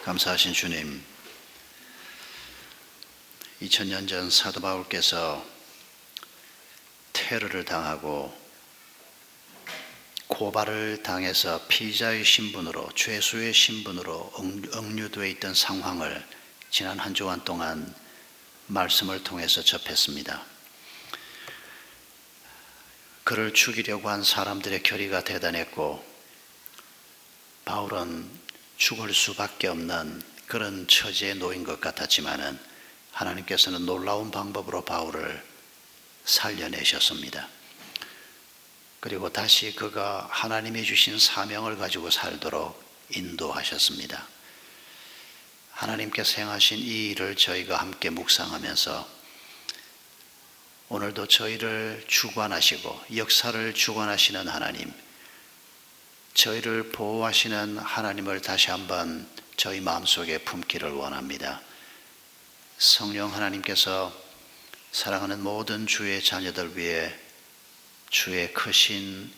감사하신 주님, 2000년 전 사도 바울께서 테러를 당하고 고발을 당해서 피의자의 신분으로, 죄수의 신분으로 억류되어 있던 상황을 지난 한 주간 동안 말씀을 통해서 접했습니다. 그를 죽이려고 한 사람들의 결의가 대단했고, 바울은 죽을 수밖에 없는 그런 처지에 놓인 것 같았지만은 하나님께서는 놀라운 방법으로 바울을 살려내셨습니다. 그리고 다시 그가 하나님이 주신 사명을 가지고 살도록 인도하셨습니다. 하나님께서 행하신 이 일을 저희가 함께 묵상하면서 오늘도 저희를 주관하시고 역사를 주관하시는 하나님, 저희를 보호하시는 하나님을 다시 한번 저희 마음속에 품기를 원합니다. 성령 하나님께서 사랑하는 모든 주의 자녀들 위해 주의 크신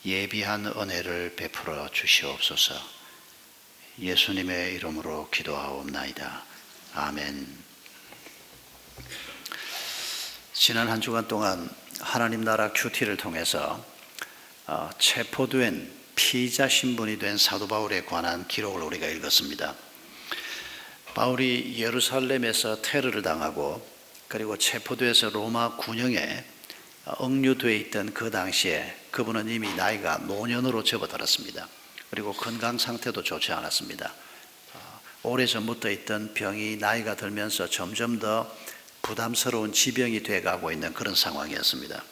예비한 은혜를 베풀어 주시옵소서. 예수님의 이름으로 기도하옵나이다. 아멘. 지난 한 주간 동안 하나님 나라 큐티를 통해서 체포된 피의자 신분이 된 사도 바울에 관한 기록을 우리가 읽었습니다. 바울이 예루살렘에서 테러를 당하고 그리고 체포돼서 로마 군영에 억류되어 있던 그 당시에 그분은 이미 나이가 노년으로 접어들었습니다. 그리고 건강 상태도 좋지 않았습니다. 오래전부터 있던 병이 나이가 들면서 점점 더 부담스러운 지병이 돼가고 있는 그런 상황이었습니다.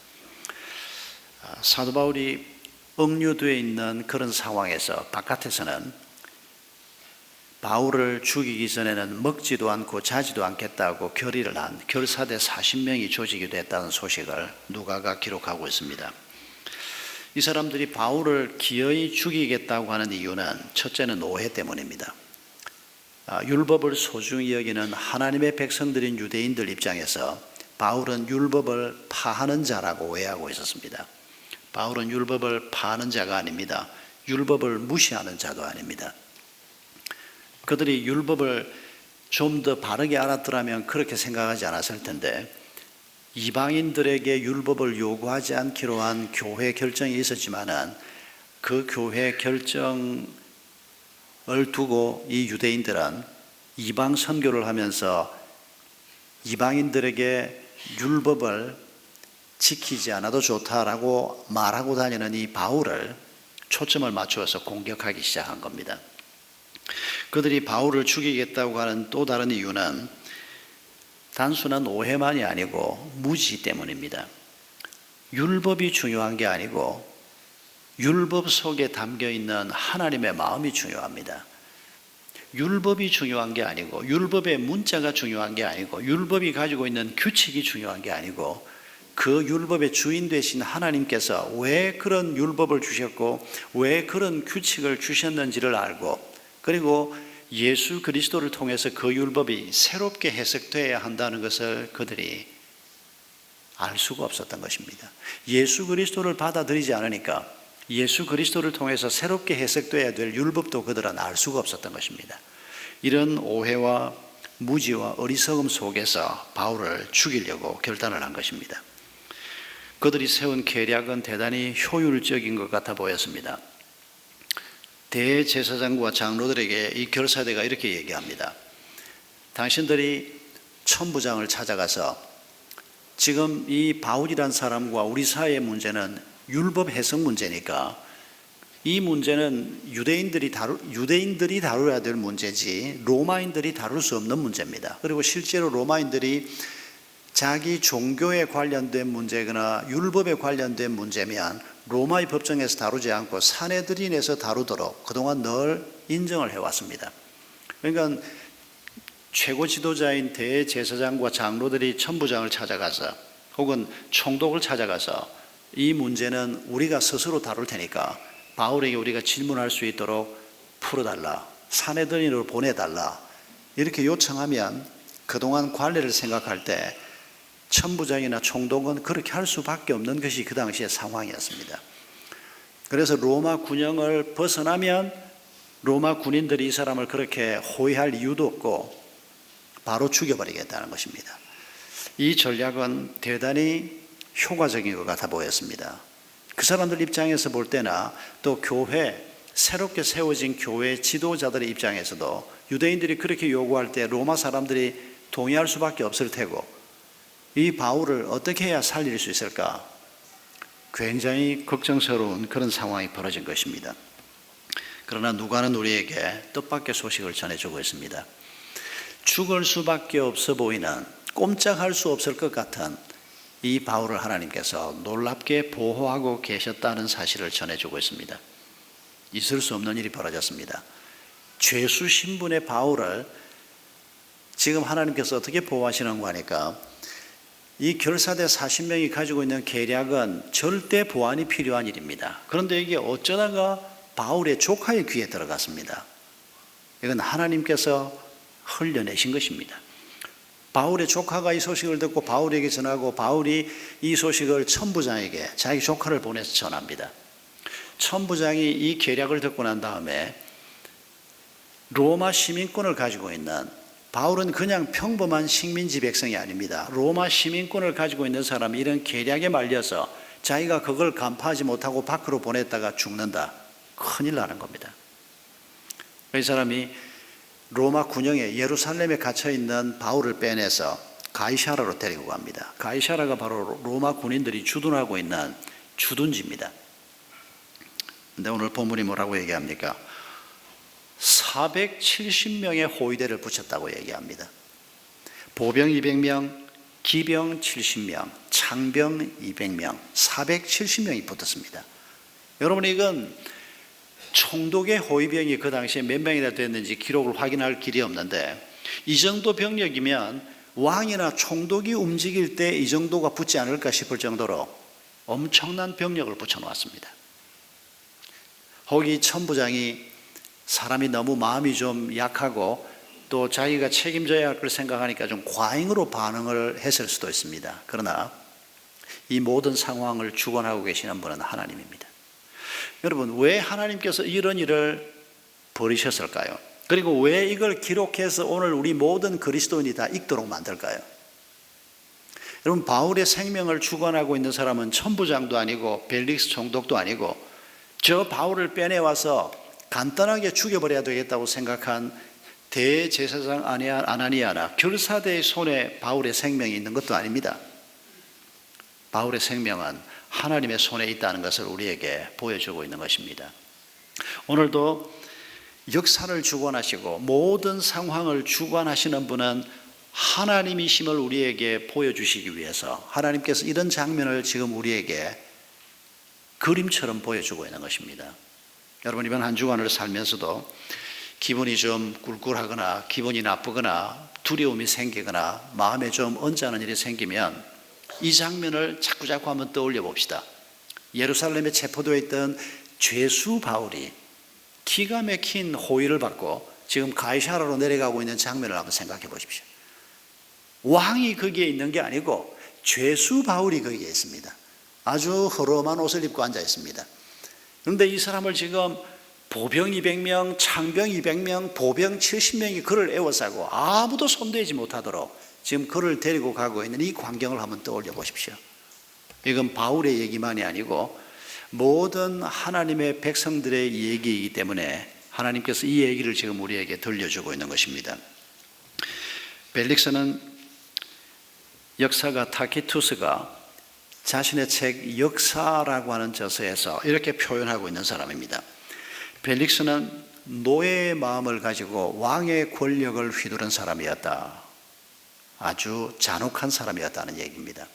사도 바울이 억류되어 있는 그런 상황에서 바깥에서는 바울을 죽이기 전에는 먹지도 않고 자지도 않겠다고 결의를 한 결사대 40명이 조직이 됐다는 소식을 누가가 기록하고 있습니다. 이 사람들이 바울을 기어이 죽이겠다고 하는 이유는 첫째는 오해 때문입니다. 율법을 소중히 여기는 하나님의 백성들인 유대인들 입장에서 바울은 율법을 파하는 자라고 오해하고 있었습니다. 바울은 율법을 파하는 자가 아닙니다. 율법을 무시하는 자도 아닙니다. 그들이 율법을 좀 더 바르게 알았더라면 그렇게 생각하지 않았을 텐데, 이방인들에게 율법을 요구하지 않기로 한 교회 결정이 있었지만은 그 교회 결정을 두고 이 유대인들은 이방 선교를 하면서 이방인들에게 율법을 지키지 않아도 좋다라고 말하고 다니는 이 바울을 초점을 맞추어서 공격하기 시작한 겁니다. 그들이 바울을 죽이겠다고 하는 또 다른 이유는 단순한 오해만이 아니고 무지 때문입니다. 율법이 중요한 게 아니고 율법 속에 담겨 있는 하나님의 마음이 중요합니다. 율법이 중요한 게 아니고 율법의 문자가 중요한 게 아니고 율법이 가지고 있는 규칙이 중요한 게 아니고 그 율법의 주인 되신 하나님께서 왜 그런 율법을 주셨고 왜 그런 규칙을 주셨는지를 알고, 그리고 예수 그리스도를 통해서 그 율법이 새롭게 해석되어야 한다는 것을 그들이 알 수가 없었던 것입니다. 예수 그리스도를 받아들이지 않으니까 예수 그리스도를 통해서 새롭게 해석되어야 될 율법도 그들은 알 수가 없었던 것입니다. 이런 오해와 무지와 어리석음 속에서 바울을 죽이려고 결단을 한 것입니다. 그들이 세운 계략은 대단히 효율적인 것 같아 보였습니다. 대제사장과 장로들에게 이 결사대가 이렇게 얘기합니다. 당신들이 천부장을 찾아가서 지금 이 바울이란 사람과 우리 사이의 문제는 율법 해석 문제니까 이 문제는 유대인들이 다뤄야 될 문제지 로마인들이 다룰 수 없는 문제입니다. 그리고 실제로 로마인들이 자기 종교에 관련된 문제거나 율법에 관련된 문제면 로마의 법정에서 다루지 않고 산헤드린에서 다루도록 그동안 늘 인정을 해왔습니다. 그러니까 최고 지도자인 대제사장과 장로들이 천부장을 찾아가서 혹은 총독을 찾아가서 이 문제는 우리가 스스로 다룰 테니까 바울에게 우리가 질문할 수 있도록 풀어달라, 산헤드린으로 보내달라, 이렇게 요청하면 그동안 관례를 생각할 때 천부장이나 총독은 그렇게 할 수밖에 없는 것이 그 당시의 상황이었습니다. 그래서 로마 군영을 벗어나면 로마 군인들이 이 사람을 그렇게 호위할 이유도 없고 바로 죽여버리겠다는 것입니다. 이 전략은 대단히 효과적인 것 같아 보였습니다. 그 사람들 입장에서 볼 때나 또 새롭게 세워진 교회 지도자들의 입장에서도 유대인들이 그렇게 요구할 때 로마 사람들이 동의할 수밖에 없을 테고, 이 바울을 어떻게 해야 살릴 수 있을까? 굉장히 걱정스러운 그런 상황이 벌어진 것입니다. 그러나 누가는 우리에게 뜻밖의 소식을 전해주고 있습니다. 죽을 수밖에 없어 보이는, 꼼짝할 수 없을 것 같은 이 바울을 하나님께서 놀랍게 보호하고 계셨다는 사실을 전해주고 있습니다. 있을 수 없는 일이 벌어졌습니다. 죄수 신분의 바울을 지금 하나님께서 어떻게 보호하시는 거 하니까, 이 결사대 40명이 가지고 있는 계략은 절대 보안이 필요한 일입니다. 그런데 이게 어쩌다가 바울의 조카의 귀에 들어갔습니다. 이건 하나님께서 흘려내신 것입니다. 바울의 조카가 이 소식을 듣고 바울에게 전하고, 바울이 이 소식을 천부장에게 자기 조카를 보내서 전합니다. 천부장이 이 계략을 듣고 난 다음에 로마 시민권을 가지고 있는, 바울은 그냥 평범한 식민지 백성이 아닙니다. 로마 시민권을 가지고 있는 사람이 이런 계략에 말려서 자기가 그걸 간파하지 못하고 밖으로 보냈다가 죽는다. 큰일 나는 겁니다. 이 사람이 로마 군영에 예루살렘에 갇혀있는 바울을 빼내서 가이사라로 데리고 갑니다. 가이사라가 바로 로마 군인들이 주둔하고 있는 주둔지입니다. 근데 오늘 본문이 뭐라고 얘기합니까? 470명의 호위대를 붙였다고 얘기합니다. 보병 200명, 기병 70명, 창병 200명, 470명이 붙었습니다. 여러분, 이건 총독의 호위병이 그 당시에 몇 명이나 됐는지 기록을 확인할 길이 없는데, 이 정도 병력이면 왕이나 총독이 움직일 때 이 정도가 붙지 않을까 싶을 정도로 엄청난 병력을 붙여놓았습니다. 거기 천부장이 사람이 너무 마음이 좀 약하고 또 자기가 책임져야 할 걸 생각하니까 좀 과잉으로 반응을 했을 수도 있습니다. 그러나 이 모든 상황을 주관하고 계시는 분은 하나님입니다. 여러분, 왜 하나님께서 이런 일을 벌이셨을까요? 그리고 왜 이걸 기록해서 오늘 우리 모든 그리스도인이 다 읽도록 만들까요? 여러분, 바울의 생명을 주관하고 있는 사람은 천부장도 아니고 벨릭스 총독도 아니고, 저 바울을 빼내와서 간단하게 죽여버려야 되겠다고 생각한 대제사장 아나니아나 결사대의 손에 바울의 생명이 있는 것도 아닙니다. 바울의 생명은 하나님의 손에 있다는 것을 우리에게 보여주고 있는 것입니다. 오늘도 역사를 주관하시고 모든 상황을 주관하시는 분은 하나님이심을 우리에게 보여주시기 위해서 하나님께서 이런 장면을 지금 우리에게 그림처럼 보여주고 있는 것입니다. 여러분, 이번 한 주간을 살면서도 기분이 좀 꿀꿀하거나 기분이 나쁘거나 두려움이 생기거나 마음에 좀 언짢은 일이 생기면 이 장면을 자꾸자꾸 한번 떠올려 봅시다. 예루살렘에 체포되어 있던 죄수 바울이 기가 막힌 호위를 받고 지금 가이사라로 내려가고 있는 장면을 한번 생각해 보십시오. 왕이 거기에 있는 게 아니고 죄수 바울이 거기에 있습니다. 아주 허름한 옷을 입고 앉아 있습니다. 그런데 이 사람을 지금 보병 200명, 창병 200명, 보병 70명이 그를 에워싸고 아무도 손대지 못하도록 지금 그를 데리고 가고 있는 이 광경을 한번 떠올려 보십시오. 이건 바울의 얘기만이 아니고 모든 하나님의 백성들의 얘기이기 때문에 하나님께서 이 얘기를 지금 우리에게 들려주고 있는 것입니다. 벨릭스는 역사가 타키투스가 자신의 책 역사라고 하는 저서에서 이렇게 표현하고 있는 사람입니다. 벨릭스는 노예의 마음을 가지고 왕의 권력을 휘두른 사람이었다. 아주 잔혹한 사람이었다는 얘기입니다.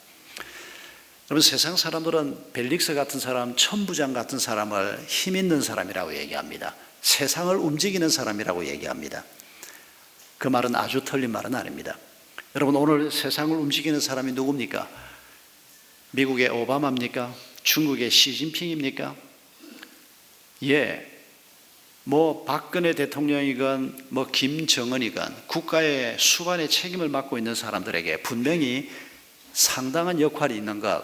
여러분, 세상 사람들은 벨릭스 같은 사람, 천부장 같은 사람을 힘 있는 사람이라고 얘기합니다. 세상을 움직이는 사람이라고 얘기합니다. 그 말은 아주 틀린 말은 아닙니다. 여러분, 오늘 세상을 움직이는 사람이 누굽니까? 미국의 오바마입니까? 중국의 시진핑입니까? 예, 박근혜 대통령이건 김정은이건 국가의 수반의 책임을 맡고 있는 사람들에게 분명히 상당한 역할이 있는 것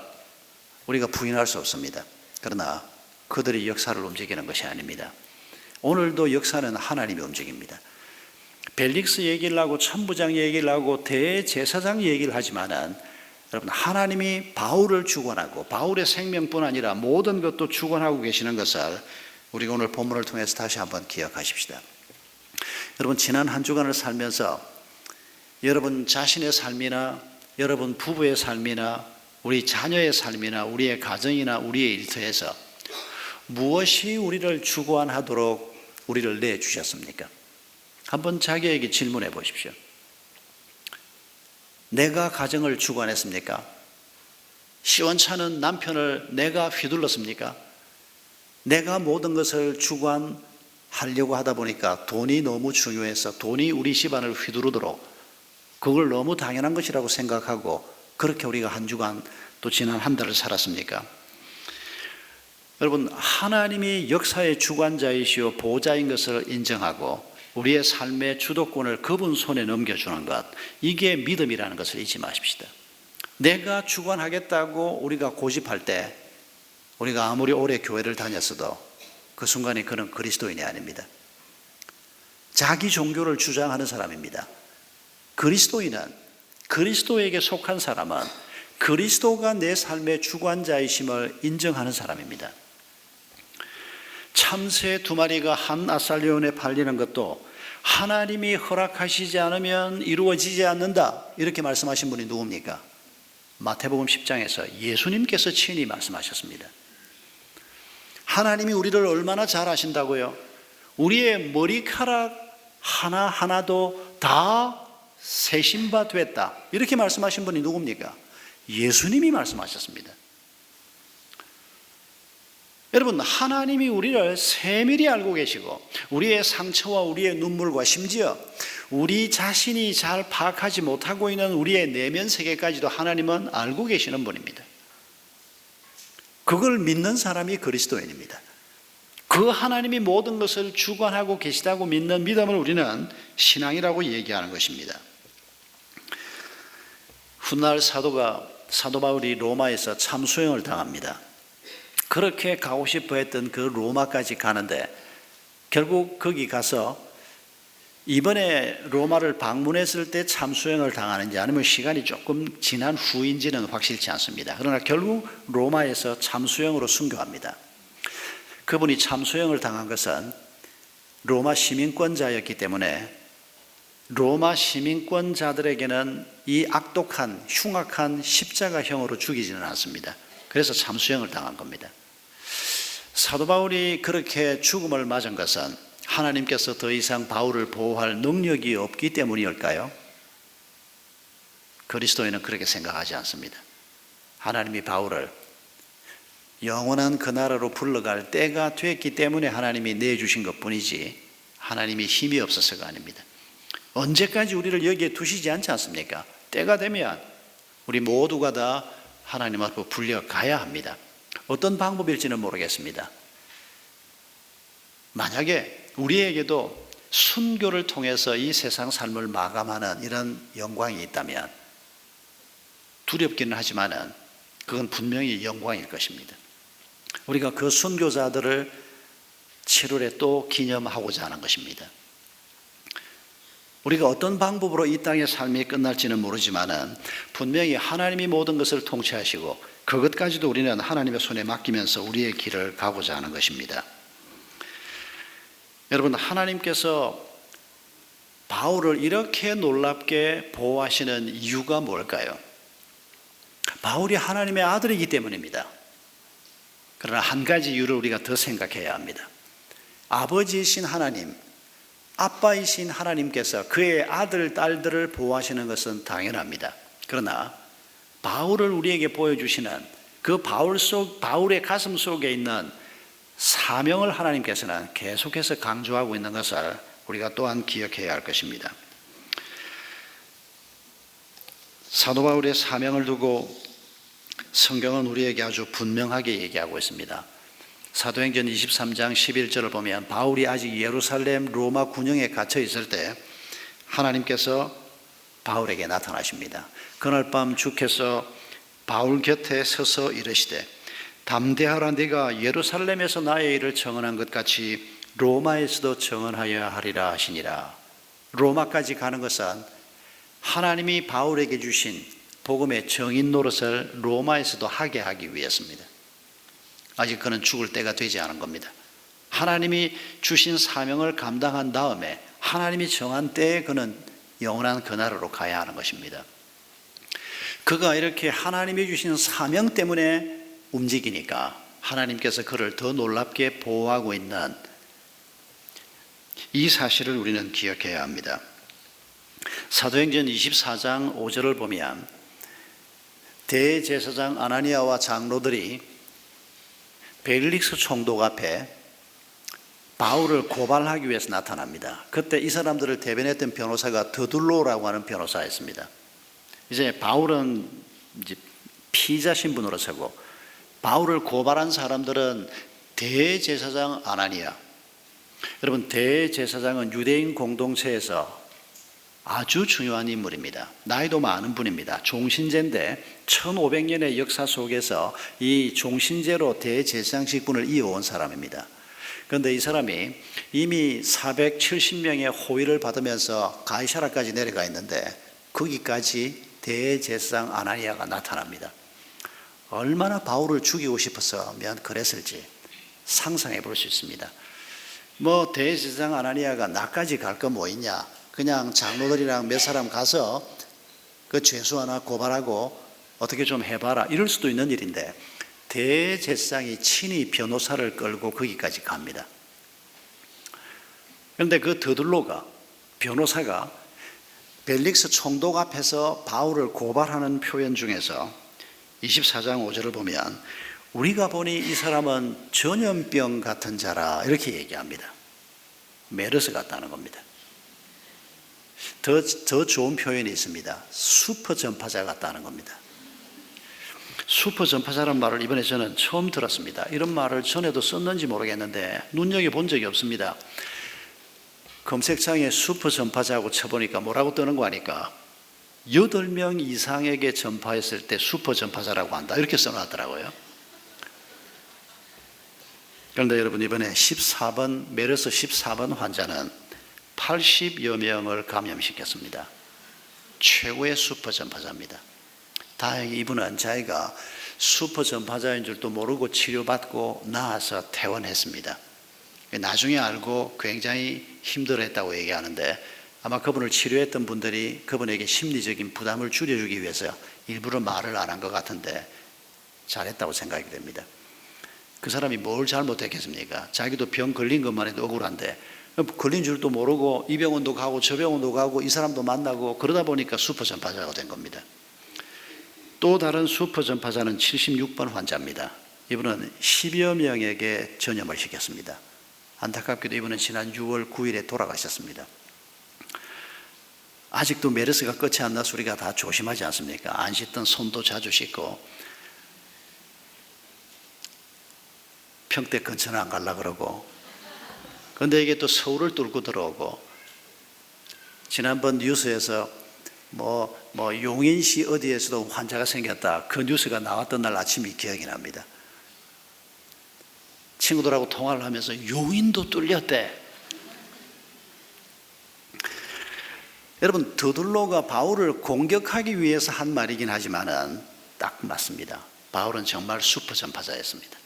우리가 부인할 수 없습니다. 그러나 그들이 역사를 움직이는 것이 아닙니다. 오늘도 역사는 하나님이 움직입니다. 벨릭스 얘기를 하고 천부장 얘기를 하고 대제사장 얘기를 하지만은 여러분, 하나님이 바울을 주관하고 바울의 생명뿐 아니라 모든 것도 주관하고 계시는 것을 우리가 오늘 본문을 통해서 다시 한번 기억하십시다. 여러분, 지난 한 주간을 살면서 여러분 자신의 삶이나 여러분 부부의 삶이나 우리 자녀의 삶이나 우리의 가정이나 우리의 일터에서 무엇이 우리를 주관하도록 우리를 내주셨습니까? 한번 자기에게 질문해 보십시오. 내가 가정을 주관했습니까? 시원찮은 남편을 내가 휘둘렀습니까? 내가 모든 것을 주관하려고 하다 보니까 돈이 너무 중요해서 돈이 우리 집안을 휘두르도록 그걸 너무 당연한 것이라고 생각하고 그렇게 우리가 한 주간 또 지난 한 달을 살았습니까? 여러분, 하나님이 역사의 주관자이시오 보호자인 것을 인정하고 우리의 삶의 주도권을 그분 손에 넘겨주는 것, 이게 믿음이라는 것을 잊지 마십시다. 내가 주관하겠다고 우리가 고집할 때 우리가 아무리 오래 교회를 다녔어도 그 순간에 그는 그리스도인이 아닙니다. 자기 종교를 주장하는 사람입니다. 그리스도인은, 그리스도에게 속한 사람은 그리스도가 내 삶의 주관자이심을 인정하는 사람입니다. 참새 2마리가 한 아살리온에 팔리는 것도 하나님이 허락하시지 않으면 이루어지지 않는다, 이렇게 말씀하신 분이 누굽니까? 마태복음 10장에서 예수님께서 친히 말씀하셨습니다. 하나님이 우리를 얼마나 잘 아신다고요? 우리의 머리카락 하나하나도 다 세신 바 됐다, 이렇게 말씀하신 분이 누굽니까? 예수님이 말씀하셨습니다. 여러분, 하나님이 우리를 세밀히 알고 계시고 우리의 상처와 우리의 눈물과 심지어 우리 자신이 잘 파악하지 못하고 있는 우리의 내면 세계까지도 하나님은 알고 계시는 분입니다. 그걸 믿는 사람이 그리스도인입니다. 그 하나님이 모든 것을 주관하고 계시다고 믿는 믿음을 우리는 신앙이라고 얘기하는 것입니다. 훗날 사도 바울이 로마에서 참수형을 당합니다. 그렇게 가고 싶어 했던 그 로마까지 가는데 결국 거기 가서 이번에 로마를 방문했을 때 참수형을 당하는지 아니면 시간이 조금 지난 후인지는 확실치 않습니다. 그러나 결국 로마에서 참수형으로 순교합니다. 그분이 참수형을 당한 것은 로마 시민권자였기 때문에 로마 시민권자들에게는 이 악독한 흉악한 십자가형으로 죽이지는 않습니다. 그래서 참수형을 당한 겁니다. 사도 바울이 그렇게 죽음을 맞은 것은 하나님께서 더 이상 바울을 보호할 능력이 없기 때문일까요? 그리스도인은 그렇게 생각하지 않습니다. 하나님이 바울을 영원한 그 나라로 불러갈 때가 됐기 때문에 하나님이 내주신 것뿐이지 하나님이 힘이 없어서가 아닙니다. 언제까지 우리를 여기에 두시지 않지 않습니까? 때가 되면 우리 모두가 다 하나님 앞으로 불려가야 합니다. 어떤 방법일지는 모르겠습니다. 만약에 우리에게도 순교를 통해서 이 세상 삶을 마감하는 이런 영광이 있다면 두렵기는 하지만은 그건 분명히 영광일 것입니다. 우리가 그 순교자들을 7월에 또 기념하고자 하는 것입니다. 우리가 어떤 방법으로 이 땅의 삶이 끝날지는 모르지만은 분명히 하나님이 모든 것을 통치하시고 그것까지도 우리는 하나님의 손에 맡기면서 우리의 길을 가고자 하는 것입니다. 여러분, 하나님께서 바울을 이렇게 놀랍게 보호하시는 이유가 뭘까요? 바울이 하나님의 아들이기 때문입니다. 그러나 한 가지 이유를 우리가 더 생각해야 합니다. 아버지이신 하나님, 아빠이신 하나님께서 그의 아들, 딸들을 보호하시는 것은 당연합니다. 그러나 바울을 우리에게 보여주시는 그 바울의 가슴 속에 있는 사명을 하나님께서는 계속해서 강조하고 있는 것을 우리가 또한 기억해야 할 것입니다. 사도 바울의 사명을 두고 성경은 우리에게 아주 분명하게 얘기하고 있습니다. 사도행전 23장 11절을 보면 바울이 아직 예루살렘 로마 군영에 갇혀 있을 때 하나님께서 바울에게 나타나십니다. 그날 밤 주께서 바울 곁에 서서 이르시되 담대하라, 네가 예루살렘에서 나의 일을 청언한 것 같이 로마에서도 정언하여야 하리라 하시니라. 로마까지 가는 것은 하나님이 바울에게 주신 복음의 정인 노릇을 로마에서도 하게 하기 위해서입니다. 아직 그는 죽을 때가 되지 않은 겁니다. 하나님이 주신 사명을 감당한 다음에 하나님이 정한 때에 그는 영원한 그 나라로 가야 하는 것입니다. 그가 이렇게 하나님이 주신 사명 때문에 움직이니까 하나님께서 그를 더 놀랍게 보호하고 있는 이 사실을 우리는 기억해야 합니다. 사도행전 24장 5절을 보면 대제사장 아나니아와 장로들이 벨릭스 총독 앞에 바울을 고발하기 위해서 나타납니다. 그때 이 사람들을 대변했던 변호사가 더둘로라고 하는 변호사였습니다. 이제 바울은 이제 피의자 신분으로 서고 바울을 고발한 사람들은 대제사장 아나니아. 여러분, 대제사장은 유대인 공동체에서 아주 중요한 인물입니다. 나이도 많은 분입니다. 종신제인데 1500년의 역사 속에서 이 종신제로 대제사장 직분을 이어온 사람입니다. 그런데 이 사람이 이미 470명의 호위를 받으면서 가이사라까지 내려가 있는데 거기까지 대제사장 아나니아가 나타납니다. 얼마나 바울을 죽이고 싶었으면 그랬을지 상상해 볼 수 있습니다. 뭐 대제사장 아나니아가 나까지 갈 거 뭐 있냐, 그냥 장로들이랑 몇 사람 가서 그 죄수 하나 고발하고 어떻게 좀 해봐라, 이럴 수도 있는 일인데 대제사장이 친히 변호사를 끌고 거기까지 갑니다. 그런데 그 더둘로가, 변호사가 벨릭스 총독 앞에서 바울을 고발하는 표현 중에서 24장 5절을 보면 우리가 보니 이 사람은 전염병 같은 자라 이렇게 얘기합니다. 메르스 같다는 겁니다. 더 좋은 표현이 있습니다. 슈퍼 전파자 같다는 겁니다. 슈퍼 전파자라는 말을 이번에 저는 처음 들었습니다. 이런 말을 전에도 썼는지 모르겠는데 눈여겨본 적이 없습니다. 검색창에 슈퍼 전파자하고 쳐보니까 뭐라고 뜨는 거 아니까 8명 이상에게 전파했을 때 슈퍼 전파자라고 한다, 이렇게 써놨더라고요. 그런데 여러분, 이번에 14번 메르스 14번 환자는 80여 명을 감염시켰습니다. 최고의 슈퍼 전파자입니다. 다행히 이분은 자기가 슈퍼 전파자인 줄도 모르고 치료받고 나아서 퇴원했습니다. 나중에 알고 굉장히 힘들어했다고 얘기하는데 아마 그분을 치료했던 분들이 그분에게 심리적인 부담을 줄여주기 위해서 일부러 말을 안 한 것 같은데 잘했다고 생각이 됩니다. 그 사람이 뭘 잘못했겠습니까? 자기도 병 걸린 것만 해도 억울한데 걸린 줄도 모르고 이 병원도 가고 저 병원도 가고 이 사람도 만나고 그러다 보니까 슈퍼 전파자가 된 겁니다. 또 다른 슈퍼 전파자는 76번 환자입니다. 이분은 10여 명에게 전염을 시켰습니다. 안타깝게도 이분은 지난 6월 9일에 돌아가셨습니다. 아직도 메르스가 끝이 안 나서 우리가 다 조심하지 않습니까? 안 씻던 손도 자주 씻고 평택 근처는 안 가려고 그러고, 그런데 이게 또 서울을 뚫고 들어오고, 지난번 뉴스에서 뭐 용인시 어디에서도 환자가 생겼다, 그 뉴스가 나왔던 날 아침이 기억이 납니다. 친구들하고 통화를 하면서 용인도 뚫렸대. 여러분, 더둘로가 바울을 공격하기 위해서 한 말이긴 하지만은 딱 맞습니다. 바울은 정말 슈퍼 전파자였습니다.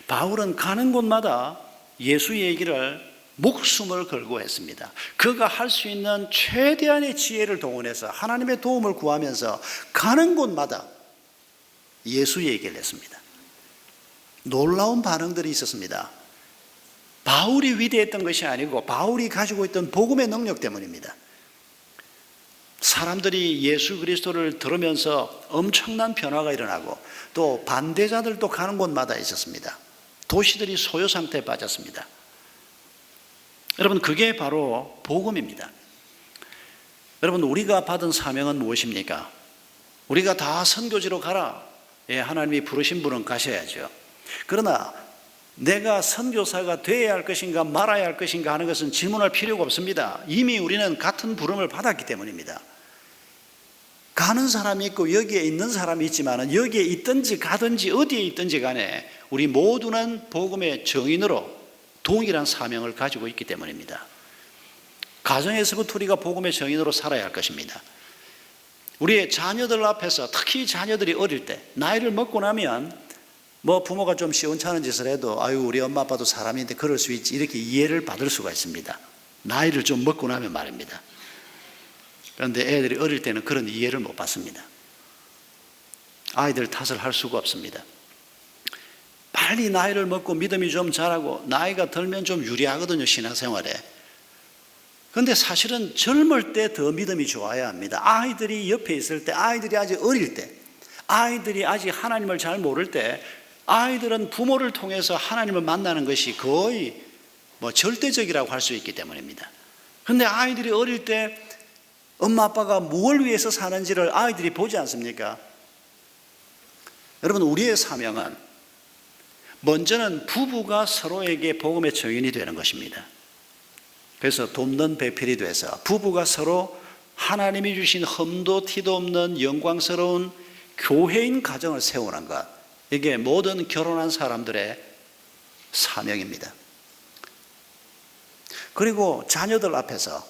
바울은 가는 곳마다 예수 얘기를 목숨을 걸고 했습니다. 그가 할 수 있는 최대한의 지혜를 동원해서 하나님의 도움을 구하면서 가는 곳마다 예수 얘기를 했습니다. 놀라운 반응들이 있었습니다. 바울이 위대했던 것이 아니고 바울이 가지고 있던 복음의 능력 때문입니다. 사람들이 예수 그리스도를 들으면서 엄청난 변화가 일어나고 또 반대자들도 가는 곳마다 있었습니다. 도시들이 소요 상태에 빠졌습니다. 여러분, 그게 바로 복음입니다. 여러분, 우리가 받은 사명은 무엇입니까? 우리가 다 선교지로 가라. 예, 하나님이 부르신 분은 가셔야죠. 그러나 내가 선교사가 되어야 할 것인가 말아야 할 것인가 하는 것은 질문할 필요가 없습니다. 이미 우리는 같은 부름을 받았기 때문입니다. 가는 사람이 있고 여기에 있는 사람이 있지만 여기에 있든지 가든지 어디에 있든지 간에 우리 모두는 복음의 정인으로 동일한 사명을 가지고 있기 때문입니다. 가정에서부터 우리가 복음의 증인으로 살아야 할 것입니다. 우리의 자녀들 앞에서, 특히 자녀들이 어릴 때 나이를 먹고 나면 부모가 좀 시원찮은 짓을 해도 아유 우리 엄마 아빠도 사람인데 그럴 수 있지, 이렇게 이해를 받을 수가 있습니다. 나이를 좀 먹고 나면 말입니다. 그런데 애들이 어릴 때는 그런 이해를 못 받습니다. 아이들 탓을 할 수가 없습니다. 빨리 나이를 먹고 믿음이 좀 자라고 나이가 들면 좀 유리하거든요, 신앙생활에. 그런데 사실은 젊을 때 더 믿음이 좋아야 합니다. 아이들이 옆에 있을 때, 아이들이 아직 어릴 때, 아이들이 아직 하나님을 잘 모를 때, 아이들은 부모를 통해서 하나님을 만나는 것이 거의 절대적이라고 할 수 있기 때문입니다. 그런데 아이들이 어릴 때 엄마 아빠가 무엇을 위해서 사는지를 아이들이 보지 않습니까? 여러분, 우리의 사명은 먼저는 부부가 서로에게 복음의 증인이 되는 것입니다. 그래서 돕는 배필이 돼서 부부가 서로 하나님이 주신 흠도 티도 없는 영광스러운 교회인 가정을 세우는 것, 이게 모든 결혼한 사람들의 사명입니다. 그리고 자녀들 앞에서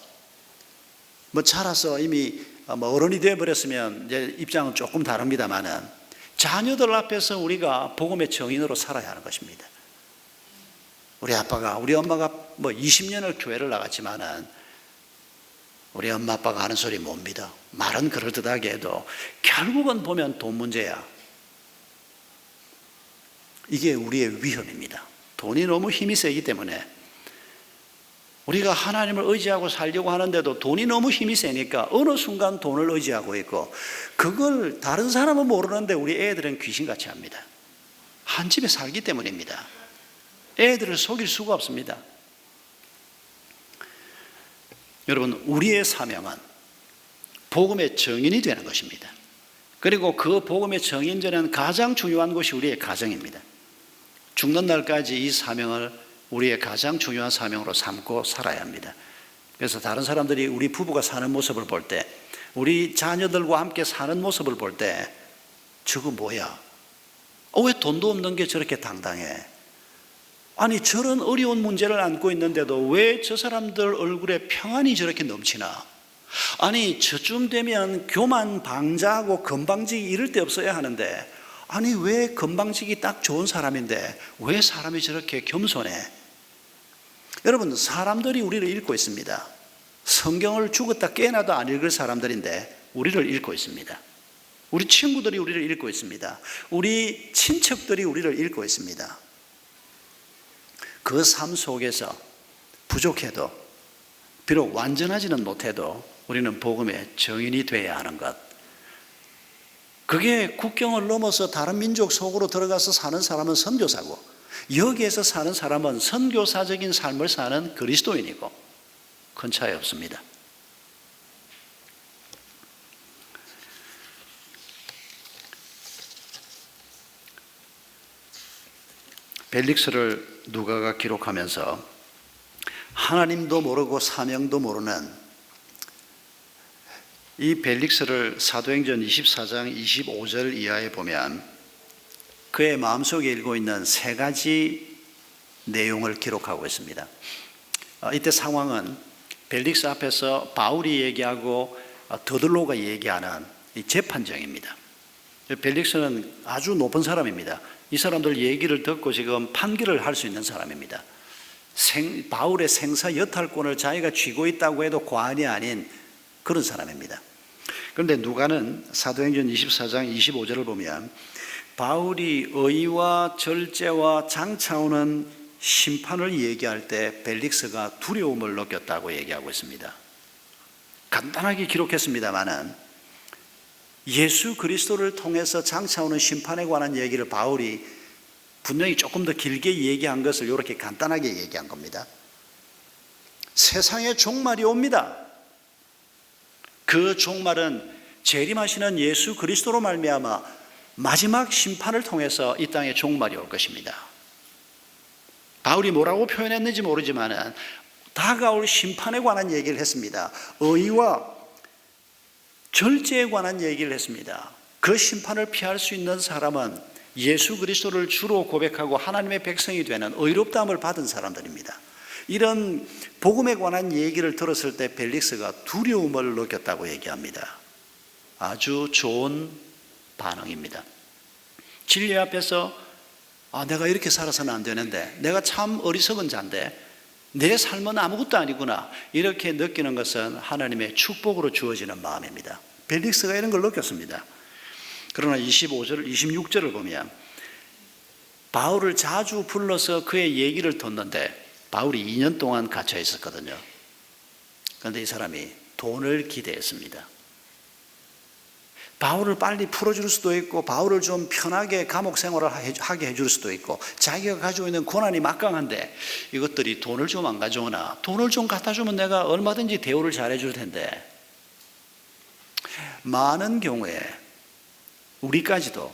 자라서 이미 어른이 되어버렸으면 이제 입장은 조금 다릅니다만은 자녀들 앞에서 우리가 복음의 증인으로 살아야 하는 것입니다. 우리 엄마가 20년을 교회를 나갔지만은 우리 엄마 아빠가 하는 소리 못 믿어. 말은 그럴듯하게 해도 결국은 보면 돈 문제야. 이게 우리의 위험입니다. 돈이 너무 힘이 세기 때문에 우리가 하나님을 의지하고 살려고 하는데도 돈이 너무 힘이 세니까 어느 순간 돈을 의지하고 있고, 그걸 다른 사람은 모르는데 우리 애들은 귀신같이 합니다. 한 집에 살기 때문입니다. 애들을 속일 수가 없습니다. 여러분, 우리의 사명은 복음의 증인이 되는 것입니다. 그리고 그 복음의 증인 되는 가장 중요한 것이 우리의 가정입니다. 죽는 날까지 이 사명을 우리의 가장 중요한 사명으로 삼고 살아야 합니다. 그래서 다른 사람들이 우리 부부가 사는 모습을 볼 때, 우리 자녀들과 함께 사는 모습을 볼 때, 저거 뭐야? 왜 돈도 없는 게 저렇게 당당해? 아니, 저런 어려운 문제를 안고 있는데도 왜 저 사람들 얼굴에 평안이 저렇게 넘치나? 아니, 저쯤 되면 교만 방자하고 건방지기 이럴 데 없어야 하는데, 아니 왜 건방지기 딱 좋은 사람인데 왜 사람이 저렇게 겸손해? 여러분, 사람들이 우리를 읽고 있습니다. 성경을 죽었다 깨어나도 안 읽을 사람들인데 우리를 읽고 있습니다. 우리 친구들이 우리를 읽고 있습니다. 우리 친척들이 우리를 읽고 있습니다. 그 삶 속에서 부족해도, 비록 완전하지는 못해도 우리는 복음의 증인이 되어야 하는 것, 그게 국경을 넘어서 다른 민족 속으로 들어가서 사는 사람은 선교사고, 여기에서 사는 사람은 선교사적인 삶을 사는 그리스도인이고, 큰 차이 없습니다. 벨릭스를 누가가 기록하면서 하나님도 모르고 사명도 모르는 이 벨릭스를 사도행전 24장 25절 이하에 보면 그의 마음속에 읽고 있는 세 가지 내용을 기록하고 있습니다. 이때 상황은 벨릭스 앞에서 바울이 얘기하고 더들로가 얘기하는 이 재판정입니다. 벨릭스는 아주 높은 사람입니다. 이 사람들 얘기를 듣고 지금 판결을 할 수 있는 사람입니다. 바울의 생사 여탈권을 자기가 쥐고 있다고 해도 과언이 아닌 그런 사람입니다. 그런데 누가는 사도행전 24장 25절을 보면 바울이 의와 절제와 장차오는 심판을 얘기할 때 벨릭스가 두려움을 느꼈다고 얘기하고 있습니다. 간단하게 기록했습니다마는 예수 그리스도를 통해서 장차오는 심판에 관한 얘기를 바울이 분명히 조금 더 길게 얘기한 것을 이렇게 간단하게 얘기한 겁니다. 세상에 종말이 옵니다. 그 종말은 재림하시는 예수 그리스도로 말미암아 마지막 심판을 통해서 이 땅에 종말이 올 것입니다. 바울이 뭐라고 표현했는지 모르지만 다가올 심판에 관한 얘기를 했습니다. 의와 절제에 관한 얘기를 했습니다. 그 심판을 피할 수 있는 사람은 예수 그리스도를 주로 고백하고 하나님의 백성이 되는 의롭다함을 받은 사람들입니다. 이런 복음에 관한 얘기를 들었을 때 벨릭스가 두려움을 느꼈다고 얘기합니다. 아주 좋은 반응입니다. 진리 앞에서 내가 이렇게 살아서는 안 되는데, 내가 참 어리석은 자인데 내 삶은 아무것도 아니구나, 이렇게 느끼는 것은 하나님의 축복으로 주어지는 마음입니다. 벨릭스가 이런 걸 느꼈습니다. 그러나 26절을 보면 바울을 자주 불러서 그의 얘기를 듣는데, 바울이 2년 동안 갇혀 있었거든요. 그런데 이 사람이 돈을 기대했습니다. 바울을 빨리 풀어줄 수도 있고, 바울을 좀 편하게 감옥 생활을 하게 해줄 수도 있고, 자기가 가지고 있는 고난이 막강한데 이것들이 돈을 좀 안 가져오나, 돈을 좀 갖다 주면 내가 얼마든지 대우를 잘해줄 텐데. 많은 경우에 우리까지도,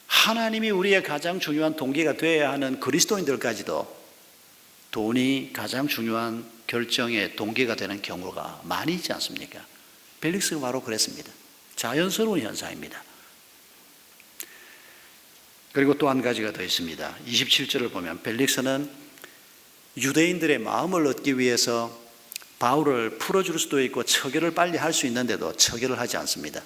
하나님이 우리의 가장 중요한 동기가 되어야 하는 그리스도인들까지도 돈이 가장 중요한 결정의 동기가 되는 경우가 많이 있지 않습니까? 벨릭스가 바로 그랬습니다. 자연스러운 현상입니다. 그리고 또 한 가지가 더 있습니다. 27절을 보면 벨릭스는 유대인들의 마음을 얻기 위해서 바울을 풀어줄 수도 있고 처결을 빨리 할 수 있는데도 처결을 하지 않습니다.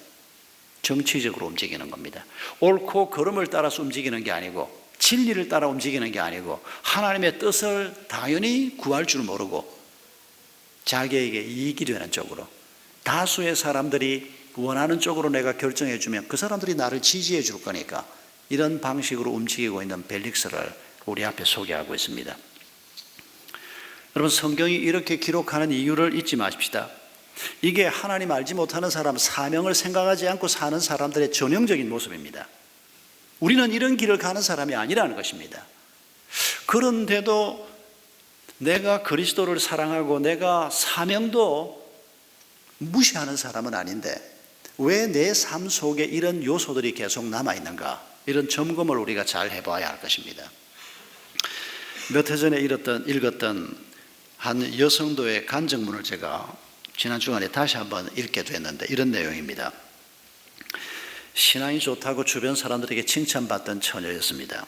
정치적으로 움직이는 겁니다. 옳고 그름을 따라서 움직이는 게 아니고, 진리를 따라 움직이는 게 아니고, 하나님의 뜻을 당연히 구할 줄 모르고 자기에게 이익이 되는 쪽으로, 다수의 사람들이 원하는 쪽으로 내가 결정해 주면 그 사람들이 나를 지지해 줄 거니까, 이런 방식으로 움직이고 있는 벨릭스를 우리 앞에 소개하고 있습니다. 여러분, 성경이 이렇게 기록하는 이유를 잊지 마십시다. 이게 하나님 알지 못하는 사람, 사명을 생각하지 않고 사는 사람들의 전형적인 모습입니다. 우리는 이런 길을 가는 사람이 아니라는 것입니다. 그런데도 내가 그리스도를 사랑하고 내가 사명도 무시하는 사람은 아닌데 왜 내 삶 속에 이런 요소들이 계속 남아있는가, 이런 점검을 우리가 잘 해봐야 할 것입니다. 몇 해 전에 읽었던 한 여성도의 간증문을 제가 지난 주간에 다시 한번 읽게 됐는데, 이런 내용입니다. 신앙이 좋다고 주변 사람들에게 칭찬받던 처녀였습니다.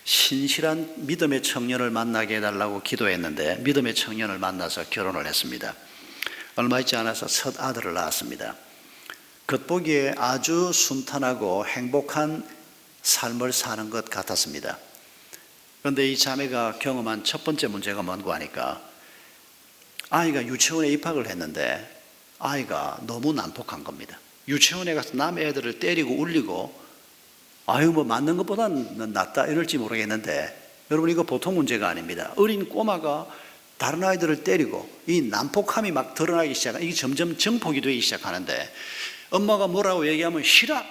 신실한 믿음의 청년을 만나게 해달라고 기도했는데 믿음의 청년을 만나서 결혼을 했습니다. 얼마 있지 않아서 첫 아들을 낳았습니다. 겉보기에 아주 순탄하고 행복한 삶을 사는 것 같았습니다. 그런데 이 자매가 경험한 첫 번째 문제가 뭔고 하니까, 아이가 유치원에 입학을 했는데 아이가 너무 난폭한 겁니다. 유치원에 가서 남의 애들을 때리고 울리고, 뭐 맞는 것보다는 낫다 이럴지 모르겠는데, 여러분 이거 보통 문제가 아닙니다. 어린 꼬마가 다른 아이들을 때리고 이 난폭함이 막 드러나기 시작하고, 이게 점점 정폭이 되기 시작하는데, 엄마가 뭐라고 얘기하면 싫어,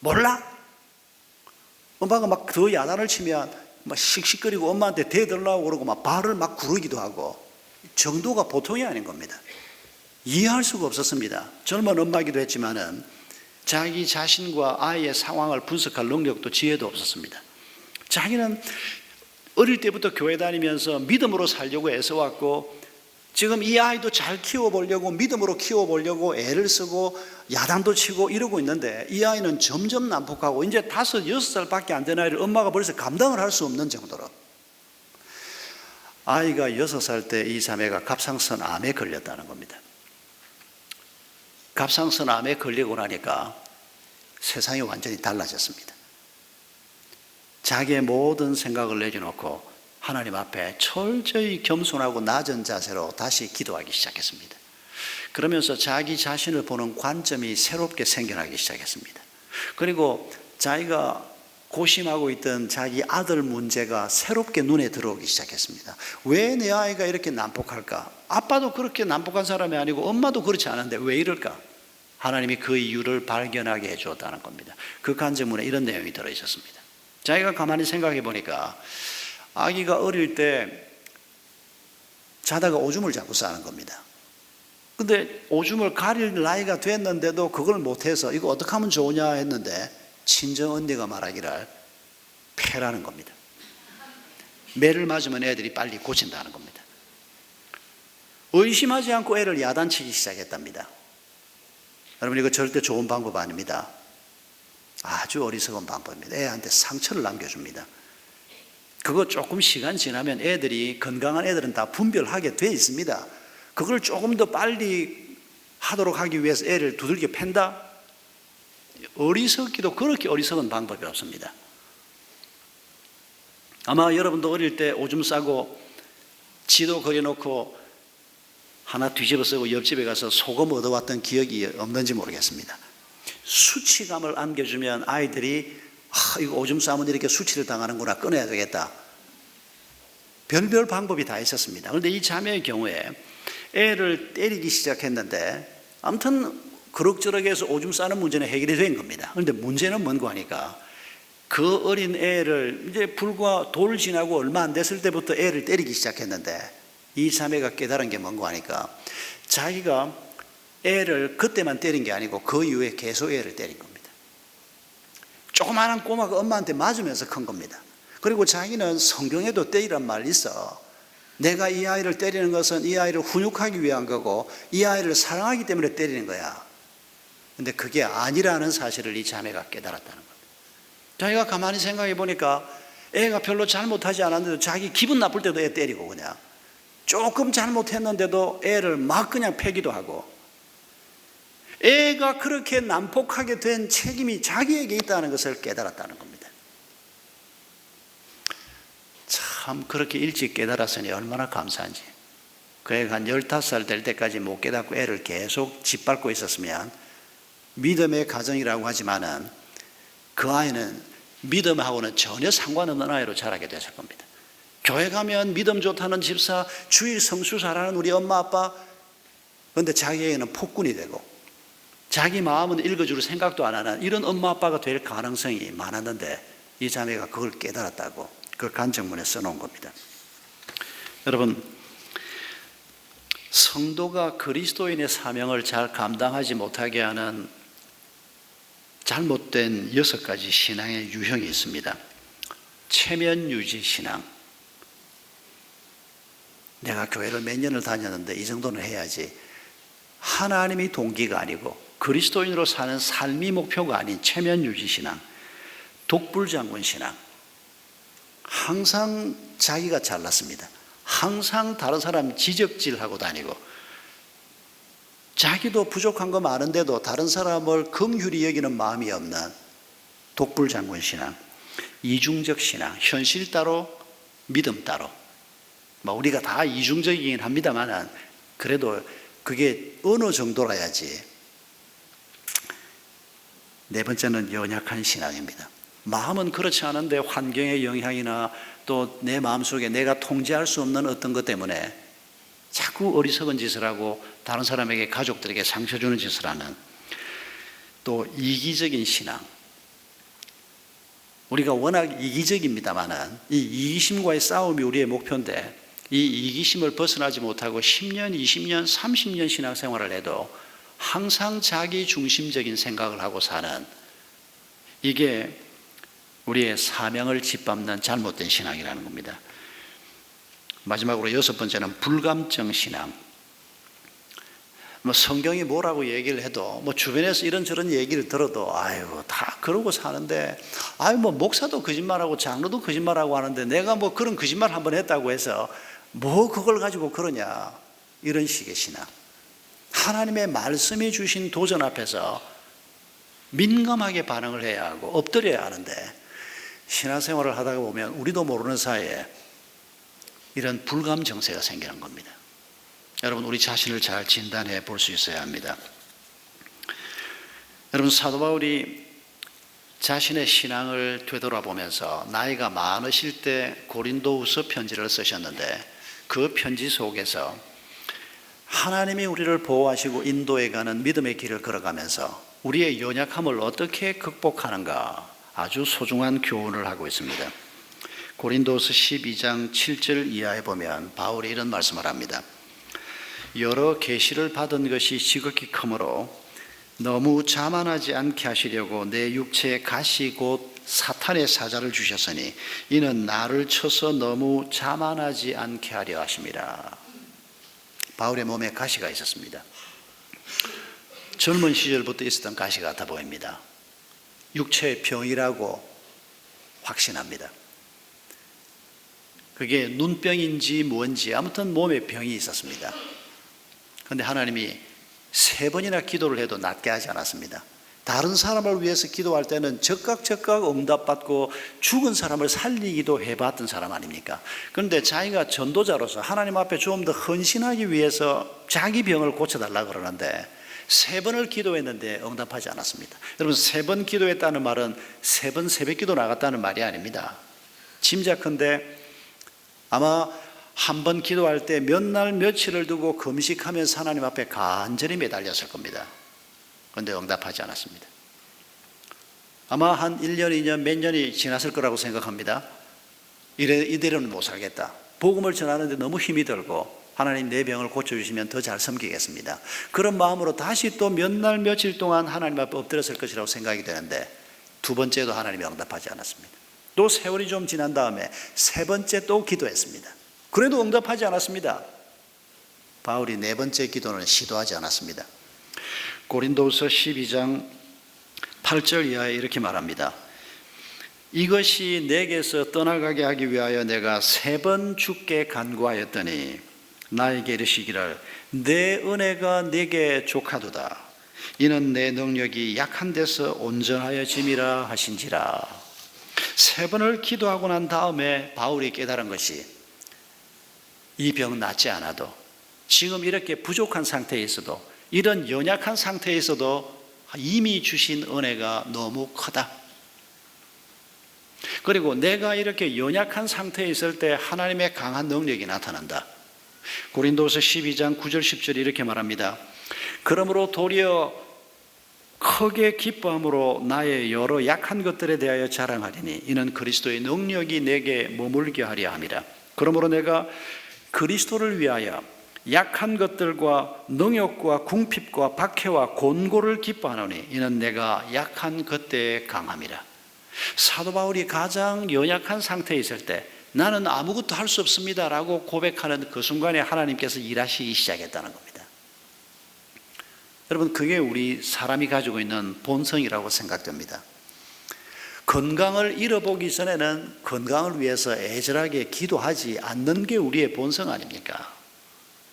몰라. 엄마가 막 더 야단을 치면 막 씩씩거리고 엄마한테 대들라고 그러고 막 발을 막 구르기도 하고, 정도가 보통이 아닌 겁니다. 이해할 수가 없었습니다. 젊은 엄마이기도 했지만은 자기 자신과 아이의 상황을 분석할 능력도 지혜도 없었습니다. 자기는 어릴 때부터 교회 다니면서 믿음으로 살려고 애써왔고, 지금 이 아이도 잘 키워보려고, 믿음으로 키워보려고 애를 쓰고 야단도 치고 이러고 있는데, 이 아이는 점점 난폭하고 이제 5, 6살밖에 안 된 아이를 엄마가 벌써 감당을 할 수 없는 정도로, 아이가 6살 때 이 자매가 갑상선 암에 걸렸다는 겁니다. 갑상선 암에 걸리고 나니까 세상이 완전히 달라졌습니다. 자기의 모든 생각을 내려놓고 하나님 앞에 철저히 겸손하고 낮은 자세로 다시 기도하기 시작했습니다. 그러면서 자기 자신을 보는 관점이 새롭게 생겨나기 시작했습니다. 그리고 자기가 고심하고 있던 자기 아들 문제가 새롭게 눈에 들어오기 시작했습니다. 왜 내 아이가 이렇게 난폭할까? 아빠도 그렇게 난폭한 사람이 아니고 엄마도 그렇지 않은데 왜 이럴까? 하나님이 그 이유를 발견하게 해주었다는 겁니다. 그 간증문에 이런 내용이 들어있었습니다. 자기가 가만히 생각해 보니까 아기가 어릴 때 자다가 오줌을 자꾸 싸는 겁니다. 근데 오줌을 가릴 나이가 됐는데도 그걸 못해서 이거 어떻게 하면 좋으냐 했는데, 친정 언니가 말하기를 폐라는 겁니다. 매를 맞으면 애들이 빨리 고친다는 겁니다. 의심하지 않고 애를 야단치기 시작했답니다. 여러분, 이거 절대 좋은 방법 아닙니다. 아주 어리석은 방법입니다. 애한테 상처를 남겨줍니다. 그거 조금 시간 지나면 애들이, 건강한 애들은 다 분별하게 돼 있습니다. 그걸 조금 더 빨리 하도록 하기 위해서 애를 두들겨 팬다? 어리석기도 그렇게 어리석은 방법이 없습니다. 아마 여러분도 어릴 때 오줌 싸고 지도 그려놓고 하나 뒤집어 쓰고 옆집에 가서 소금 얻어왔던 기억이 없는지 모르겠습니다. 수치감을 안겨주면 아이들이 이거 오줌 싸면 이렇게 수치를 당하는구나, 끊어야 되겠다. 별별 방법이 다 있었습니다. 그런데 이 자매의 경우에 애를 때리기 시작했는데 아무튼 그럭저럭 해서 오줌 싸는 문제는 해결이 된 겁니다. 그런데 문제는 뭔가 하니까 그 어린 애를 이제 불과 돌 지나고 얼마 안 됐을 때부터 애를 때리기 시작했는데 이 자매가 깨달은 게 뭔가 하니까 자기가 애를 그때만 때린 게 아니고 그 이후에 계속 애를 때린 겁니다. 조그마한 꼬마가 엄마한테 맞으면서 큰 겁니다. 그리고 자기는 성경에도 때리란 말이 있어. 내가 이 아이를 때리는 것은 이 아이를 훈육하기 위한 거고 이 아이를 사랑하기 때문에 때리는 거야. 근데 그게 아니라는 사실을 이 자매가 깨달았다는 겁니다. 자기가 가만히 생각해 보니까 애가 별로 잘못하지 않았는데도 자기 기분 나쁠 때도 애 때리고 그냥 조금 잘못했는데도 애를 막 그냥 패기도 하고 애가 그렇게 난폭하게 된 책임이 자기에게 있다는 것을 깨달았다는 겁니다. 참 그렇게 일찍 깨달았으니 얼마나 감사한지. 그 애가 한 15살 될 때까지 못 깨닫고 애를 계속 짓밟고 있었으면 믿음의 가정이라고 하지만은 그 아이는 믿음하고는 전혀 상관없는 아이로 자라게 됐을 겁니다. 교회 가면 믿음 좋다는 집사, 주일 성수 잘하는 우리 엄마 아빠, 그런데 자기에게는 폭군이 되고 자기 마음은 읽어줄 생각도 안 하는 이런 엄마 아빠가 될 가능성이 많았는데 이 자매가 그걸 깨달았다고 그 간증문에 써놓은 겁니다. 여러분, 성도가 그리스도인의 사명을 잘 감당하지 못하게 하는 잘못된 6가지 신앙의 유형이 있습니다. 체면유지 신앙. 내가 교회를 몇 년을 다녔는데 이 정도는 해야지. 하나님이 동기가 아니고 그리스도인으로 사는 삶이 목표가 아닌 체면유지 신앙. 독불장군 신앙. 항상 자기가 잘났습니다. 항상 다른 사람 지적질하고 다니고 자기도 부족한 거 많은데도 다른 사람을 긍휼히 여기는 마음이 없는 독불장군 신앙. 이중적 신앙. 현실 따로 믿음 따로. 우리가 다 이중적이긴 합니다만 그래도 그게 어느 정도라야지. 네 번째는 연약한 신앙입니다. 마음은 그렇지 않은데 환경의 영향이나 또 내 마음속에 내가 통제할 수 없는 어떤 것 때문에 자꾸 어리석은 짓을 하고 다른 사람에게 가족들에게 상처 주는 짓을 하는 또 이기적인 신앙. 우리가 워낙 이기적입니다만 이 이기심과의 싸움이 우리의 목표인데 이 이기심을 벗어나지 못하고 10년, 20년, 30년 신앙생활을 해도 항상 자기 중심적인 생각을 하고 사는 이게 우리의 사명을 짓밟는 잘못된 신앙이라는 겁니다. 마지막으로 6번째는 불감증 신앙. 성경이 뭐라고 얘기를 해도 주변에서 이런저런 얘기를 들어도 아이고 다 그러고 사는데 목사도 거짓말하고 장로도 거짓말하고 하는데 내가 그런 거짓말 한번 했다고 해서 그걸 가지고 그러냐, 이런 식의 신앙. 하나님의 말씀이 주신 도전 앞에서 민감하게 반응을 해야 하고 엎드려야 하는데 신앙생활을 하다가 보면 우리도 모르는 사이에 이런 불감 정세가 생기는 겁니다. 여러분, 우리 자신을 잘 진단해 볼 수 있어야 합니다. 여러분, 사도 바울이 자신의 신앙을 되돌아보면서 나이가 많으실 때 고린도후서 편지를 쓰셨는데 그 편지 속에서 하나님이 우리를 보호하시고 인도해가는 믿음의 길을 걸어가면서 우리의 연약함을 어떻게 극복하는가 아주 소중한 교훈을 하고 있습니다. 고린도서 12장 7절 이하에 보면 바울이 이런 말씀을 합니다. 여러 계시를 받은 것이 지극히 크므로 너무 자만하지 않게 하시려고 내 육체에 가시 곧 사탄의 사자를 주셨으니 이는 나를 쳐서 너무 자만하지 않게 하려 하심이라. 바울의 몸에 가시가 있었습니다. 젊은 시절부터 있었던 가시 같아 보입니다. 육체의 병이라고 확신합니다. 그게 눈병인지 뭔지 아무튼 몸에 병이 있었습니다. 그런데 하나님이 3번이나 기도를 해도 낫게 하지 않았습니다. 다른 사람을 위해서 기도할 때는 즉각 응답받고 죽은 사람을 살리기도 해봤던 사람 아닙니까? 그런데 자기가 전도자로서 하나님 앞에 좀 더 헌신하기 위해서 자기 병을 고쳐달라 그러는데 3번을 기도했는데 응답하지 않았습니다. 여러분, 3번 기도했다는 말은 3번 새벽 기도 나갔다는 말이 아닙니다. 짐작컨대 아마 한 번 기도할 때 몇 날 며칠을 두고 금식하면서 하나님 앞에 간절히 매달렸을 겁니다. 그런데 응답하지 않았습니다. 아마 한 1년, 2년, 몇 년이 지났을 거라고 생각합니다. 이대로는 못 살겠다. 복음을 전하는데 너무 힘이 들고 하나님 내 병을 고쳐주시면 더 잘 섬기겠습니다. 그런 마음으로 다시 또 몇 날 며칠 동안 하나님 앞에 엎드렸을 것이라고 생각이 되는데 2번째도 하나님이 응답하지 않았습니다. 또 세월이 좀 지난 다음에 3번째 또 기도했습니다. 그래도 응답하지 않았습니다. 바울이 4번째 기도는 시도하지 않았습니다. 고린도후서 12장 8절 이하에 이렇게 말합니다. 이것이 내게서 떠나가게 하기 위하여 내가 3번 주께 간구하였더니 나에게 이르시기를 내 은혜가 네게 족하도다. 이는 내 능력이 약한 데서 온전하여짐이라 하신지라. 3번을 기도하고 난 다음에 바울이 깨달은 것이 이 병 낫지 않아도 지금 이렇게 부족한 상태에 있어도 이런 연약한 상태에 있어도 이미 주신 은혜가 너무 크다. 그리고 내가 이렇게 연약한 상태에 있을 때 하나님의 강한 능력이 나타난다. 고린도서 12장 9절 10절에 이렇게 말합니다. 그러므로 도리어 크게 기뻐함으로 나의 여러 약한 것들에 대하여 자랑하리니 이는 그리스도의 능력이 내게 머물게 하려 함이라. 그러므로 내가 그리스도를 위하여 약한 것들과 능욕과 궁핍과 박해와 곤고를 기뻐하노니 이는 내가 약한 그때에 강함이라. 사도 바울이 가장 연약한 상태에 있을 때 나는 아무것도 할 수 없습니다 라고 고백하는 그 순간에 하나님께서 일하시기 시작했다는 겁니다. 여러분, 그게 우리 사람이 가지고 있는 본성이라고 생각됩니다. 건강을 잃어보기 전에는 건강을 위해서 애절하게 기도하지 않는 게 우리의 본성 아닙니까?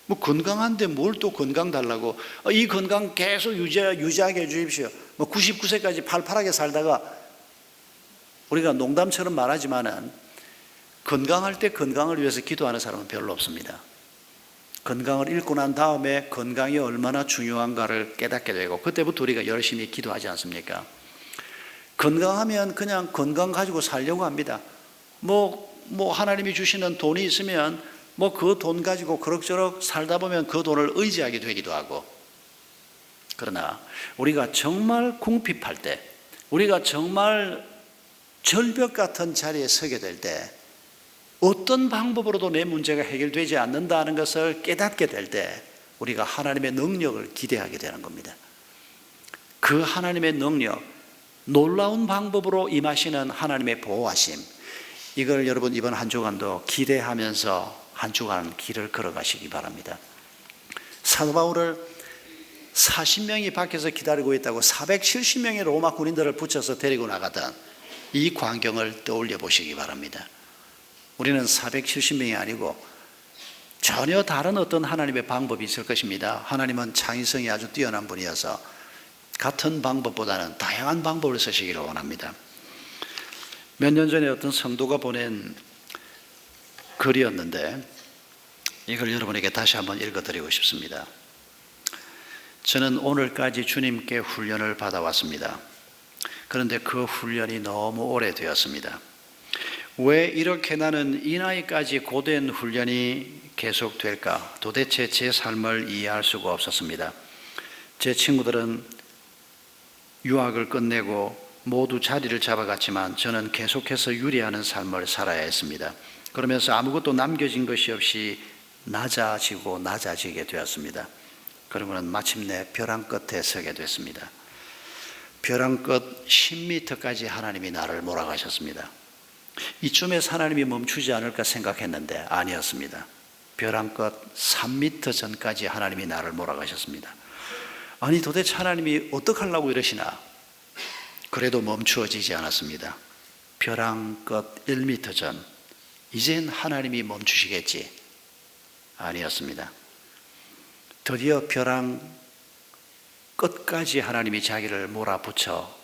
뭐 건강한데 뭘 또 건강 달라고, 이 건강 계속 유지하게 해주십시오. 뭐 99세까지 팔팔하게 살다가, 우리가 농담처럼 말하지만은 건강할 때 건강을 위해서 기도하는 사람은 별로 없습니다. 건강을 잃고 난 다음에 건강이 얼마나 중요한가를 깨닫게 되고 그때부터 우리가 열심히 기도하지 않습니까? 건강하면 그냥 건강 가지고 살려고 합니다. 뭐 하나님이 주시는 돈이 있으면 뭐 그 돈 가지고 그럭저럭 살다 보면 그 돈을 의지하게 되기도 하고, 그러나 우리가 정말 궁핍할 때, 우리가 정말 절벽 같은 자리에 서게 될 때 어떤 방법으로도 내 문제가 해결되지 않는다는 것을 깨닫게 될 때 우리가 하나님의 능력을 기대하게 되는 겁니다. 그 하나님의 능력, 놀라운 방법으로 임하시는 하나님의 보호하심, 이걸 여러분 이번 한 주간도 기대하면서 한 주간 길을 걸어가시기 바랍니다. 사도 바울을 40명이 밖에서 기다리고 있다고 470명의 로마 군인들을 붙여서 데리고 나가던 이 광경을 떠올려 보시기 바랍니다. 우리는 470명이 아니고 전혀 다른 어떤 하나님의 방법이 있을 것입니다. 하나님은 창의성이 아주 뛰어난 분이어서 같은 방법보다는 다양한 방법을 쓰시기를 원합니다. 몇 년 전에 어떤 성도가 보낸 글이었는데 이걸 여러분에게 다시 한번 읽어드리고 싶습니다. 저는 오늘까지 주님께 훈련을 받아왔습니다. 그런데 그 훈련이 너무 오래되었습니다. 왜 이렇게 나는 이 나이까지 고된 훈련이 계속될까? 도대체 제 삶을 이해할 수가 없었습니다. 제 친구들은 유학을 끝내고 모두 자리를 잡아갔지만 저는 계속해서 유리하는 삶을 살아야 했습니다. 그러면서 아무것도 남겨진 것이 없이 낮아지게 되었습니다. 그러고는 마침내 벼랑 끝에 서게 됐습니다. 벼랑 끝 10m까지 하나님이 나를 몰아가셨습니다. 이쯤에서 하나님이 멈추지 않을까 생각했는데 아니었습니다. 벼랑 끝 3m 전까지 하나님이 나를 몰아가셨습니다. 아니 도대체 하나님이 어떻게 하려고 이러시나? 그래도 멈추어지지 않았습니다. 벼랑 끝 1m 전, 이젠 하나님이 멈추시겠지. 아니었습니다. 드디어 벼랑 끝까지 하나님이 자기를 몰아붙여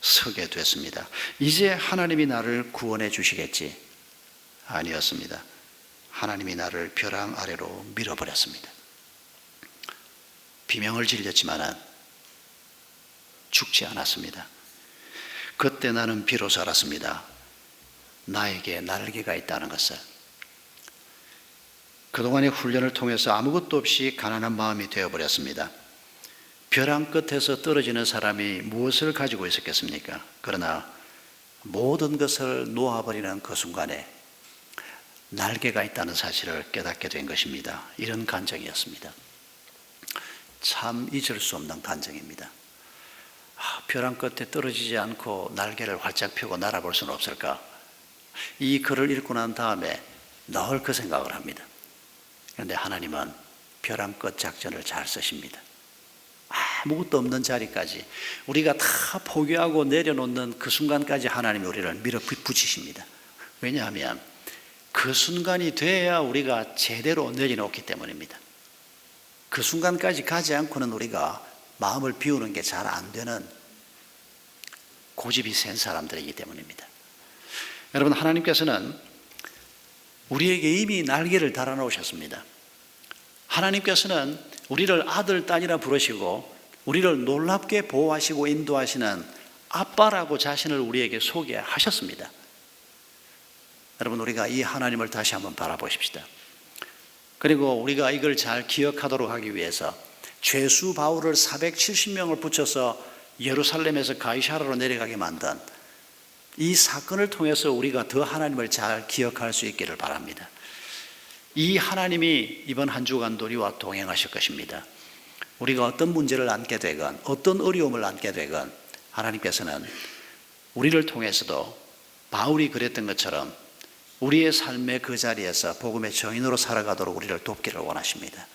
서게 됐습니다. 이제 하나님이 나를 구원해 주시겠지. 아니었습니다. 하나님이 나를 벼랑 아래로 밀어버렸습니다. 비명을 질렸지만은 죽지 않았습니다. 그때 나는 비로소 알았습니다. 나에게 날개가 있다는 것을. 그동안의 훈련을 통해서 아무것도 없이 가난한 마음이 되어버렸습니다. 벼랑 끝에서 떨어지는 사람이 무엇을 가지고 있었겠습니까? 그러나 모든 것을 놓아버리는 그 순간에 날개가 있다는 사실을 깨닫게 된 것입니다. 이런 감정이었습니다. 참 잊을 수 없는 감정입니다. 벼랑 끝에 떨어지지 않고 날개를 활짝 펴고 날아볼 수는 없을까? 이 글을 읽고 난 다음에 늘 그 생각을 합니다. 그런데 하나님은 벼랑 끝 작전을 잘 쓰십니다. 아무것도 없는 자리까지 우리가 다 포기하고 내려놓는 그 순간까지 하나님이 우리를 밀어붙이십니다. 왜냐하면 그 순간이 돼야 우리가 제대로 내려놓기 때문입니다. 그 순간까지 가지 않고는 우리가 마음을 비우는 게 잘 안 되는 고집이 센 사람들이기 때문입니다. 여러분, 하나님께서는 우리에게 이미 날개를 달아놓으셨습니다. 하나님께서는 우리를 아들, 딸이라 부르시고 우리를 놀랍게 보호하시고 인도하시는 아빠라고 자신을 우리에게 소개하셨습니다. 여러분, 우리가 이 하나님을 다시 한번 바라보십시다. 그리고 우리가 이걸 잘 기억하도록 하기 위해서 죄수 바울을 470명을 붙여서 예루살렘에서 가이사라로 내려가게 만든 이 사건을 통해서 우리가 더 하나님을 잘 기억할 수 있기를 바랍니다. 이 하나님이 이번 한 주간도 우리와 동행하실 것입니다. 우리가 어떤 문제를 안게 되건 어떤 어려움을 안게 되건 하나님께서는 우리를 통해서도 바울이 그랬던 것처럼 우리의 삶의 그 자리에서 복음의 정인으로 살아가도록 우리를 돕기를 원하십니다.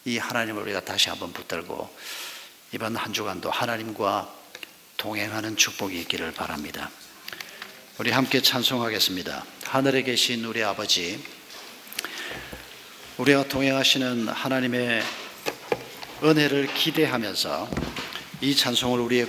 이 하나님을 우리가 다시 한번 붙들고 이번 한 주간도 하나님과 동행하는 축복이 있기를 바랍니다. 우리 함께 찬송하겠습니다. 하늘에 계신 우리 아버지, 우리와 동행하시는 하나님의 은혜를 기대하면서 이 찬송을 우리의